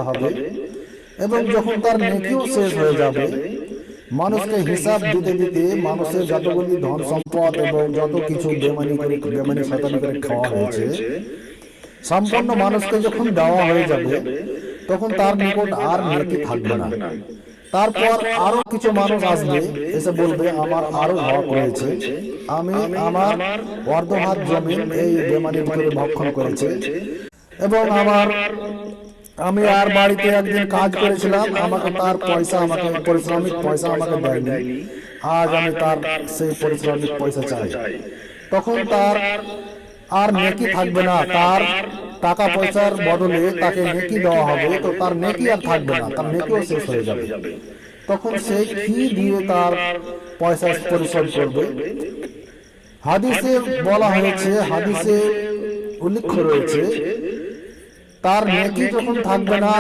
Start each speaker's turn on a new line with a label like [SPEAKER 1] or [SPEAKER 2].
[SPEAKER 1] হবে এবং যখন তার নেকিও শেষ হয়ে যাবে, মানুষকে হিসাব দিতে দিতে মানুষের যতগুলি ধন সম্পদ এবং যত কিছু বেমানি শয়তানি করে খাওয়া হয়েছে সম্পূর্ণ মানুষকে যখন দেওয়া হয়ে যাবে, তখন তার নিকট আর নেকি থাকবে না। তারপর আরো কিছু মানুষ আসবে, এসে বলবে আমার আরো হক রয়েছে, আমি আমার অর্ধহাত জমিন এই বেমানি করে ভক্ষণ করেছে এবং আমি আর বাড়িতে একদিন কাজ করেছিলাম, আমাকে তার পয়সা, আমাকে পারিশ্রমিক পয়সা আমাকে দেয়নি, আজ আমি তার সেই পারিশ্রমিক পয়সা চাই। তখন তার আর নেকি থাকবে না, তার টাকা পয়সার বদলে তাকে নেকি দেওয়া হবে, তো তার নেকি আর থাকবে না, তার নেকিও শেষ হয়ে যাবে। তখন সে কি দিয়ে তার পয়সা পরিশোধ করবে? হাদিসে বলা হয়েছে, হাদিসে উল্লেখ রয়েছে, তার নেকি যখন থাকবে না,